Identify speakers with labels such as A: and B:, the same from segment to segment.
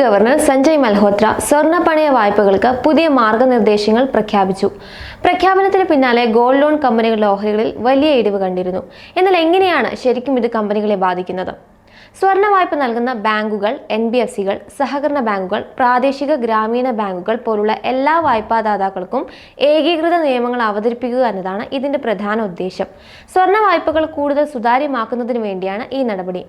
A: Governor Sanjay Malhotra സ്വർണ്ണ പണയ വായ്പകൾക്ക് പുതിയ മാർഗനിർദ്ദേശങ്ങൾ പ്രഖ്യാപിച്ചു. പ്രഖ്യാപനത്തിന് പിന്നാലെ ഗോൾഡ് ലോൺ കമ്പനികളുടെ ഓഹരികളിൽ വലിയ ഇടിവ് കണ്ടിരുന്നു. എന്നാൽ എങ്ങനെയാണ് ശരിക്കും ഇത് കമ്പനികളെ ബാധിക്കുന്നത്? സ്വർണ്ണ വായ്പ നൽകുന്ന ബാങ്കുകൾ, NBFCകൾ, സഹകരണ ബാങ്കുകൾ, പ്രാദേശിക ഗ്രാമീണ ബാങ്കുകൾ പോലുള്ള എല്ലാ വായ്പാദാതാക്കൾക്കും ഏകീകൃത നിയമങ്ങൾ അവതരിപ്പിക്കുക എന്നതാണ് ഇതിന്റെ പ്രധാന ഉദ്ദേശം. സ്വർണ്ണ വായ്പകൾ കൂടുതൽ സുതാര്യമാക്കുന്നതിന് വേണ്ടിയാണ് ഈ നടപടി.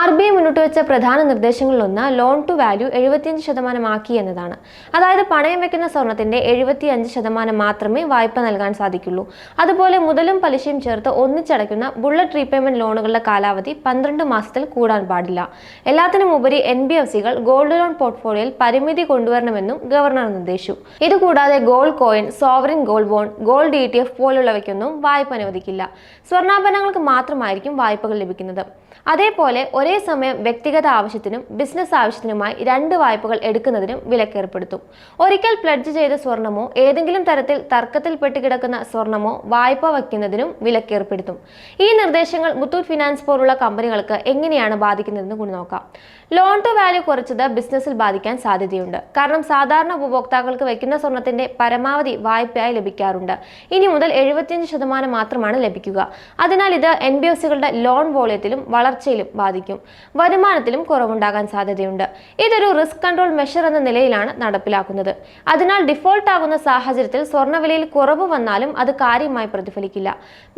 A: RBI മുന്നോട്ട് വെച്ച പ്രധാന നിർദ്ദേശങ്ങളിലൊന്ന് ലോൺ ടു വാല്യൂ 75% ആക്കി എന്നതാണ്. അതായത് പണയം വെക്കുന്ന സ്വർണത്തിന്റെ 75% മാത്രമേ വായ്പ നൽകാൻ സാധിക്കുള്ളൂ. അതുപോലെ മുതലും പലിശയും ചേർത്ത് ഒന്നിച്ചടയ്ക്കുന്ന ബുള്ളറ്റ് റീപേയ്മെന്റ് ലോണുകളുടെ കാലാവധി 12 മാസത്തിൽ കൂടാൻ പാടില്ല. എല്ലാത്തിനും ഉപരി NBFCകൾ ഗോൾഡ് ലോൺ പോർട്ട്ഫോളിയോയിൽ പരിമിതി കൊണ്ടുവരണമെന്നും ഗവർണർ നിർദ്ദേശിച്ചു. ഇതുകൂടാതെ gold coin, sovereign gold bond, gold ETF പോലുള്ളവയ്ക്കൊന്നും വായ്പ അനുവദിക്കില്ല. സ്വർണ്ണാഭരണങ്ങൾക്ക് മാത്രമായിരിക്കും വായ്പകൾ ലഭിക്കുന്നത്. അതേപോലെ ഒരേ സമയം വ്യക്തിഗത ആവശ്യത്തിനും ബിസിനസ് ആവശ്യത്തിനുമായി 2 വായ്പകൾ എടുക്കുന്നതിനും വിലക്കേർപ്പെടുത്തും. ഒരിക്കൽ പ്ലഡ്ജ് ചെയ്ത സ്വർണമോ ഏതെങ്കിലും തരത്തിൽ തർക്കത്തിൽപ്പെട്ട് കിടക്കുന്ന സ്വർണമോ വായ്പ വയ്ക്കുന്നതിനും വിലക്കേർപ്പെടുത്തും. ഈ നിർദ്ദേശങ്ങൾ മുത്തൂറ്റ് ഫിനാൻസ് പോലുള്ള കമ്പനികൾക്ക് എങ്ങനെയാണ് ബാധിക്കുന്നതെന്ന് കൂടി നോക്കാം. ലോൺ ടു വാല്യൂ കുറച്ചത് ബിസിനസ്സിൽ ബാധിക്കാൻ സാധ്യതയുണ്ട്. കാരണം സാധാരണ ഉപഭോക്താക്കൾക്ക് വയ്ക്കുന്ന സ്വർണത്തിന്റെ പരമാവധി വായ്പയായി ലഭിക്കാറുണ്ട്. ഇനി മുതൽ 75% മാത്രമാണ് ലഭിക്കുക. അതിനാൽ ഇത് NBFCകളുടെ ലോൺ വോള്യത്തിലും വളർച്ചയിലും ബാധിക്കും. വരുമാനത്തിലും കുറവുണ്ടാകാൻ സാധ്യതയുണ്ട്. ഇതൊരു റിസ്ക് കൺട്രോൾ മെഷർ എന്ന നിലയിലാണ് നടപ്പിലാക്കുന്നത്. അതിനാൽ ഡിഫോൾട്ട് ആകുന്ന സാഹചര്യത്തിൽ സ്വർണ്ണവിലയിൽ കുറവ് വന്നാലും അത് കാര്യമായി പ്രതിഫലിക്കില്ല.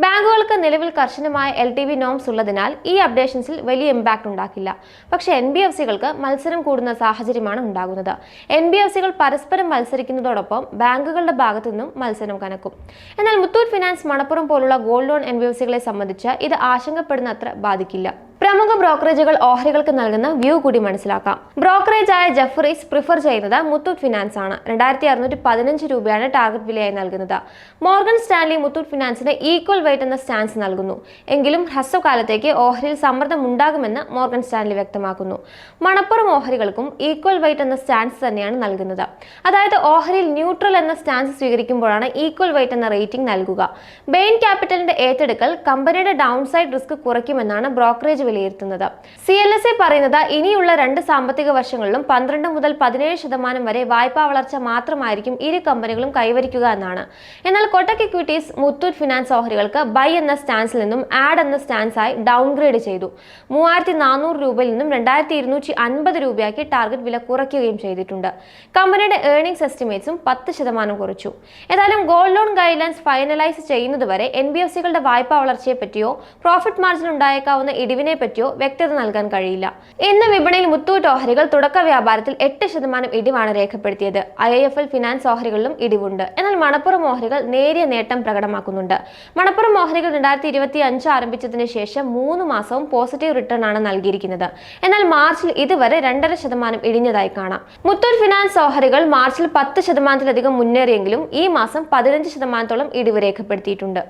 A: ബാങ്കുകൾക്ക് നിലവിൽ കർശനമായ LTV നോംസ് ഉള്ളതിനാൽ ഈ അപ്ഡേഷൻസിൽ വലിയ ഇമ്പാക്ട് ഉണ്ടാക്കില്ല. പക്ഷേ NBFCകൾക്ക് മത്സരം കൂടുന്ന സാഹചര്യമാണ് ഉണ്ടാകുന്നത്. NBFCകൾ പരസ്പരം മത്സരിക്കുന്നതോടൊപ്പം ബാങ്കുകളുടെ ഭാഗത്തു നിന്നും മത്സരം കനക്കും. എന്നാൽ മുത്തൂറ്റ് ഫിനാൻസ്, മണപ്പുറം പോലുള്ള ഗോൾഡ് ലോൺ NBFCകളെ സംബന്ധിച്ച് ഇത് ആശങ്കപ്പെടുന്നത്ര ബാധിക്കില്ല. പ്രമുഖ ബ്രോക്കറേജുകൾ ഓഹരികൾക്ക് നൽകുന്ന വ്യൂ കൂടി മനസ്സിലാക്കാം. ബ്രോക്കറേജായ ജെഫറീസ് പ്രിഫർ ചെയ്യുന്നത് മുത്തൂറ്റ് ഫിനാൻസ് ആണ്. 2615 രൂപയാണ് ടാർഗറ്റ് വിലയായി നൽകുന്നത്. മോർഗൻ സ്റ്റാൻലി മുത്തൂറ്റ് ഫിനാൻസിന് ഈക്വൽ വെയിറ്റ് എന്ന സ്റ്റാൻസ് നൽകുന്നു. എങ്കിലും ഹ്രസ്വകാലത്തേക്ക് ഓഹരിയിൽ സമ്മർദ്ദം ഉണ്ടാകുമെന്ന് മോർഗൻ സ്റ്റാൻലി വ്യക്തമാക്കുന്നു. മണപ്പുറം ഓഹരികൾക്കും ഈക്വൽ വെയിറ്റ് എന്ന സ്റ്റാൻസ് തന്നെയാണ് നൽകുന്നത്. അതായത് ഓഹരിയിൽ ന്യൂട്രൽ എന്ന സ്റ്റാൻസ് സ്വീകരിക്കുമ്പോഴാണ് ഈക്വൽ വെയിറ്റ് എന്ന റേറ്റിംഗ് നൽകുക. ബെയിൻ ക്യാപിറ്റലിന്റെ ഏറ്റെടുക്കൽ കമ്പനിയുടെ ഡൗൺസൈഡ് റിസ്ക് കുറയ്ക്കുമെന്നാണ് ബ്രോക്കറേജ് വിലയിരുത്തുന്നത്. CLSA പറയുന്നത് ഇനിയുള്ള 2 സാമ്പത്തിക വർഷങ്ങളിലും 12 മുതൽ 17% വരെ വായ്പാ വളർച്ച മാത്രമായിരിക്കും ഇരു കമ്പനികളും കൈവരിക്കുക എന്നാണ്. എന്നാൽ കൊട്ടക് ഇക്വിറ്റീസ് മുത്തൂറ്റ് ഫിനാൻസ് ഓഹരികൾക്ക് ബൈ എന്ന സ്റ്റാൻസിൽ നിന്നും ആഡ് എന്ന സ്റ്റാൻസായി ഡൗൺഗ്രേഡ് ചെയ്തു. 3400 രൂപയിൽ നിന്നും 2250 രൂപയാക്കി ടാർഗറ്റ് വില കുറയ്ക്കുകയും ചെയ്തിട്ടുണ്ട്. കമ്പനിയുടെ ഏർണിംഗ്സ് എസ്റ്റിമേറ്റ്സും 10% കുറച്ചു. ഏതായാലും gold loan guide lines finalise ചെയ്യുന്നതുവരെ NBFCകളുടെ വായ്പാ വളർച്ചയെ പറ്റിയോ പ്രോഫിറ്റ് മാർജിൻ ഉണ്ടായേക്കാവുന്ന ഇടിവിനെ പറ്റിയോ വ്യക്തത നൽകാൻ കഴിയില്ല. ഇന്ന് വിപണിയിൽ മുത്തൂറ്റ് ഓഹരികൾ തുടക്ക വ്യാപാരത്തിൽ 8% ഇടിവാണ് രേഖപ്പെടുത്തിയത്. IIFL ഫിനാൻസ് ഓഹരികളിലും ഇടിവുണ്ട്. എന്നാൽ മണപ്പുറം ഓഹരികൾ നേരിയ നേട്ടം പ്രകടമാക്കുന്നുണ്ട്. മണപ്പുറം ഓഹരികൾ 2025 ആരംഭിച്ചതിന് ശേഷം 3 മാസവും പോസിറ്റീവ് റിട്ടേൺ ആണ് നൽകിയിരിക്കുന്നത്. എന്നാൽ മാർച്ചിൽ ഇതുവരെ 2.5% ഇടിഞ്ഞതായി കാണാം. മുത്തൂറ്റ് ഫിനാൻസ് ഓഹരികൾ മാർച്ചിൽ 10%-ലധികം മുന്നേറിയെങ്കിലും ഈ മാസം 15%-ഓളം ഇടിവ് രേഖപ്പെടുത്തിയിട്ടുണ്ട്.